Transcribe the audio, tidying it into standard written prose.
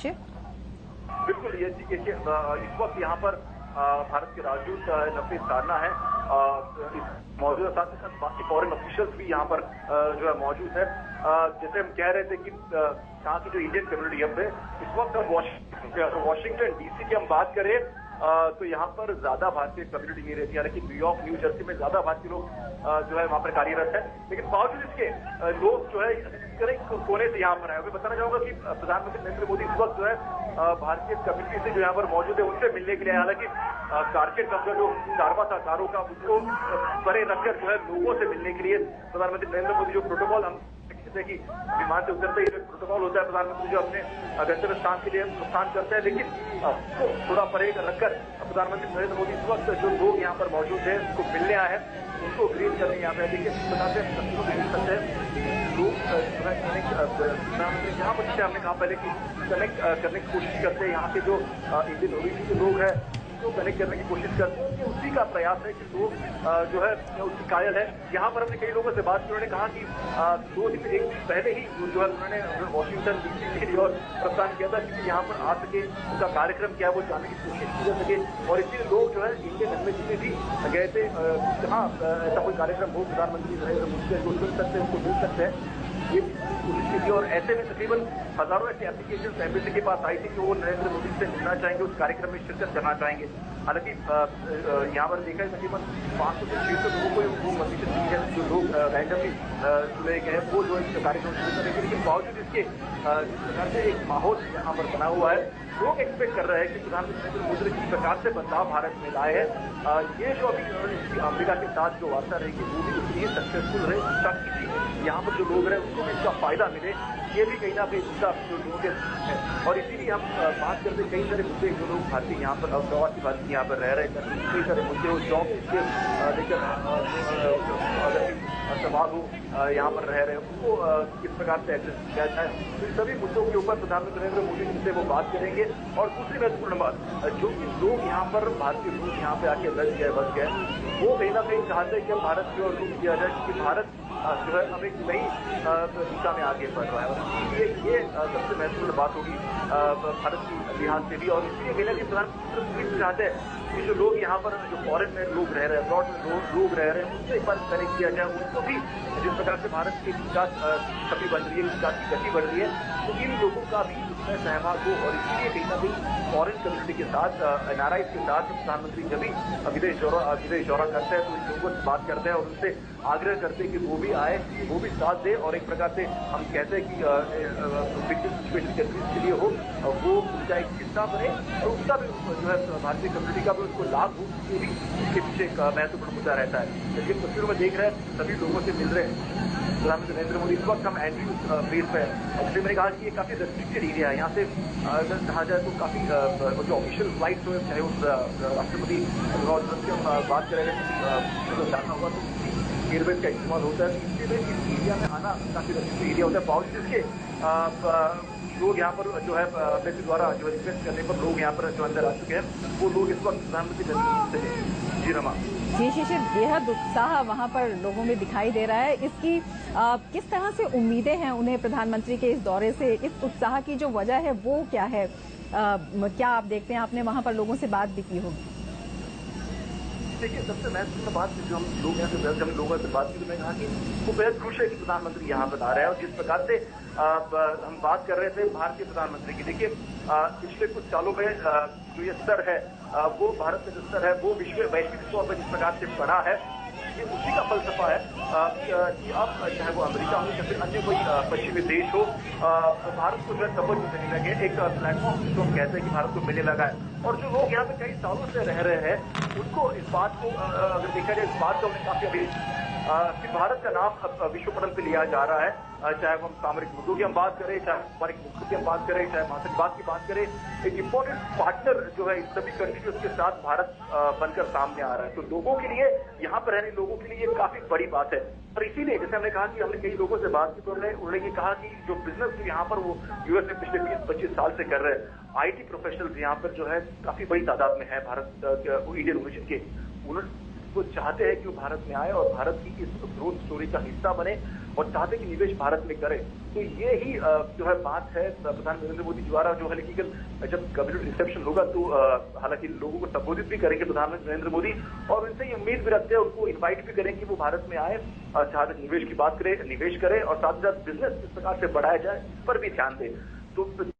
बिल्कुल, ये देखिए इस वक्त यहाँ पर भारत के राजदूत नवनीत साधना है, मौजूदा, साथ ही साथ बाकी फॉरेन ऑफिशियल्स भी यहाँ पर जो है मौजूद है। जैसे हम कह रहे थे कि यहाँ की जो इंडियन कम्युनिटी अब है, इस वक्त हम वॉशिंगटन डीसी की हम बात करें तो यहाँ पर ज्यादा भारतीय कम्युनिटी नहीं रहती है, हालांकि न्यूयॉर्क, न्यू जर्सी में ज्यादा भारतीय लोग जो है वहाँ पर कार्यरत है, लेकिन बावजूद इसके लोग जो है कोने से यहाँ पर आए। मैं बताना चाहूंगा कि प्रधानमंत्री नरेंद्र मोदी इस वक्त जो है भारतीय कम्युनिटी से जो यहाँ पर मौजूद है उनसे मिलने के लिए, हालांकि कारकेड का जो कारवा था कारों का, उसको परे रखकर जो है लोगों से मिलने के लिए प्रधानमंत्री नरेंद्र मोदी जो प्रोटोकॉल हम जैसे कि विमान से उतरते ही प्रोटोकॉल होता है, प्रधानमंत्री जो अपने गंतव्य स्थान के लिए प्रस्थान करते हैं, लेकिन उसको थोड़ा परे रखकर प्रधानमंत्री नरेंद्र मोदी इस वक्त जो लोग यहाँ पर मौजूद है उनको मिलने आए हैं, उनको ग्रीट करने यहाँ पे। देखिए इस प्रकार से तस्वीरों में देख सकते हैं लोग प्रधानमंत्री यहाँ पर जैसे हमने कहा पहले कि कनेक्ट करने की कोशिश करते हैं, यहाँ के जो इंडियन ओरिजिन के लोग हैं तो कनेक्ट करने की कोशिश करते हैं, उसी का प्रयास है कि लोग जो है उसकी कायल है। यहाँ पर हमने कई लोगों से बात की, उन्होंने कहा कि 2 दिन एक दिन पहले ही जो है उन्होंने वॉशिंगटन डीसी के लिए और प्रस्थान किया था क्योंकि यहाँ पर आ सके, उनका कार्यक्रम क्या है वो जानने की कोशिश की जा सके, और इसलिए लोग जो है इंडियन एम्बेसी में भी गए थे जहाँ ऐसा कोई कार्यक्रम हो प्रधानमंत्री नरेंद्र मोदी से जो सुन सकते हैं, उसको मिल सकते हैं, ये कोशिश की थी। और ऐसे में तकरीबन हजारों ऐसे एप्लीकेशन एम्बेसी के पास आई थी कि वो नरेंद्र मोदी से मिलना चाहेंगे, उस कार्यक्रम में शिरकत करना चाहेंगे। हालांकि यहाँ पर देखा है तकरीबन 500 से 600 लोगों को वो परमिशन दी है, जो लोग रैंडमली चुने गए हैं वो जो है कार्यक्रम शुरू करेंगे, लेकिन बावजूद इसके जिस प्रकार से एक माहौल यहाँ पर बना हुआ है, लोग एक्सपेक्ट कर रहे हैं कि प्रधानमंत्री नरेंद्र मोदी जिस प्रकार से बदलाव भारत में लाए हैं, ये जो अभी अमेरिका के साथ जो वार्ता रहेगी वो भी उतनी ही सक्सेसफुल रहे, ताकि यहाँ पर जो लोग रहे उनको भी इसका फायदा मिले, ये भी कहीं ना कहीं उसका जो लोगों के है। और इसीलिए हम बात करते कई सारे मुद्दे जो लोग भारतीय यहाँ पर प्रवासी भारतीय यहाँ पर रह रहे हैं, कई सारे मुद्दे हो, जॉब के लेकर सवाल हो, यहाँ पर रह रहे हैं उनको किस प्रकार से एड्रेस किया जाए, तो सभी मुद्दों के ऊपर प्रधानमंत्री नरेंद्र मोदी जी से वो बात करेंगे। और दूसरी महत्वपूर्ण बात, जो लोग यहाँ पर भारतीय लोग यहाँ पे आके बस गए वो कहीं ना कहीं चाहते हैं कि भारत की ओर रुख किया जाए, क्योंकि भारत जो है अब एक नई दिशा में आगे बढ़ रहा है, और ये सबसे महत्वपूर्ण बात होगी भारत की लिहाज से भी। और इसलिए कहीं ना कहीं प्रधानमंत्री चाहते हैं कि जो लोग यहाँ पर जो फॉरेन में लोग रह रहे हैं, अब्रॉड में लोग रह रहे हैं, उनसे एक बार कनेक्ट किया जाए, उनको भी जिस प्रकार से भारत की विकास छवि बन रही है, विकास की गति बढ़ रही है, तो इन लोगों का भी उसमें सहभाग हो। और इसलिए कहीं ना कहीं फॉरेन कम्युनिटी के साथ NRI के साथ प्रधानमंत्री जब भी विदेश दौरा करते हैं तो इन लोगों से बात करते हैं और उनसे आग्रह करते हैं कि वो भी आए, वो भी साथ दे, और एक प्रकार से हम कहते हैं कि सिचुएशन कंट्रीज के लिए हो, वो उनका एक हिस्सा बने और उसका भी जो है भारतीय कम्युनिटी का भी उसको लाभ हो, ये भी इसके पीछे एक महत्वपूर्ण मुद्दा रहता है। लेकिन तस्वीरों में देख रहे हैं सभी लोगों से मिल रहे हैं प्रधानमंत्री नरेंद्र मोदी। इस वक्त हम एंड्रयूज बेस पे है, जैसे मैंने कहा कि ये काफी रेस्ट्रिक्टेड एरिया है, यहाँ से अगर कहा जाए तो काफी जो ऑफिशियल फ्लाइट हो, चाहे उस राष्ट्रपति हम बात करें जाना होगा तो एयरवेज का इस्तेमाल होता है, इसलिए इस एरिया में आना काफी रेस्ट्रिक्टेड एरिया होता है। बावजूद इसके लोग यहाँ पर जो है एम्बेसी द्वारा जो रिक्वेस्ट करने पर लोग यहाँ पर जो अंदर आ चुके हैं, वो लोग इस वक्त प्रधानमंत्री नरेंद्र मोदी। जी रमा जी शिशिर, बेहद उत्साह वहाँ पर लोगों में दिखाई दे रहा है। इसकी किस तरह से उम्मीदें हैं उन्हें प्रधानमंत्री के इस दौरे से? इस उत्साह की जो वजह है वो क्या है? क्या आप देखते हैं, आपने वहाँ पर लोगों से बात भी की होगी? देखिए सबसे महत्वपूर्ण बात जो हम लोग यहाँ से जब लोगों से बात की तो मैंने कहा कि वो बेहद खुश है कि प्रधानमंत्री यहाँ पर आ रहे हैं। और जिस प्रकार से हम बात कर रहे थे भारतीय प्रधानमंत्री की, देखिए पिछले कुछ सालों में जो ये स्तर है वो भारत का जो स्तर है वो वैश्विक तौर पर जिस प्रकार से बढ़ा है, ये उसी का फलसफा है कि अब चाहे वो अमेरिका हो या फिर अन्य कोई पश्चिमी देश हो, भारत को जो है सपोर्ट देने लगे, एक प्लेटफॉर्म जिसको हम कहते हैं कि भारत को मिलने लगा है। और जो लोग यहाँ पे कई सालों से रह रहे हैं उनको इस बात को अगर देखा जाए, इस बात को हमने काफी अभी कि भारत का नाम अब विश्व पटल पे लिया जा रहा है, चाहे हम सामरिक मुद्दों की हम बात करें, चाहे सामरिक मुद्दों की हम बात करें, चाहे आतंकवाद की बात करें, एक इम्पोर्टेंट पार्टनर जो है इन सभी कंट्रीज के साथ भारत बनकर सामने आ रहा है। तो लोगों के लिए, यहाँ पर रहने लोगों के लिए ये काफी बड़ी बात है। और इसीलिए जैसे हमने कहा कि हमने कई लोगों से बात की तो उन्होंने ये कहा कि जो बिजनेस यहाँ पर वो यूएस में पिछले 20-25 साल से कर रहे हैं, IT प्रोफेशनल्स यहाँ पर जो है काफी बड़ी तादाद में है भारत इंडियन ओरिजिन के, वो चाहते हैं कि वो भारत में आए और भारत की इस ग्रोथ स्टोरी का हिस्सा बने और चाहते कि निवेश भारत में करे। तो ये ही जो है बात है प्रधानमंत्री नरेंद्र मोदी द्वारा जो है कि जब कैबिनेट रिसेप्शन होगा तो हालांकि लोगों को संबोधित भी करेंगे प्रधानमंत्री नरेंद्र मोदी और उनसे ये उम्मीद भी रखते हैं, उनको इन्वाइट भी करें कि वो भारत में आए, चाहते निवेश की बात करें, निवेश करें और साथ ही साथ बिजनेस किस प्रकार से बढ़ाया जाए इस पर भी ध्यान दें। तो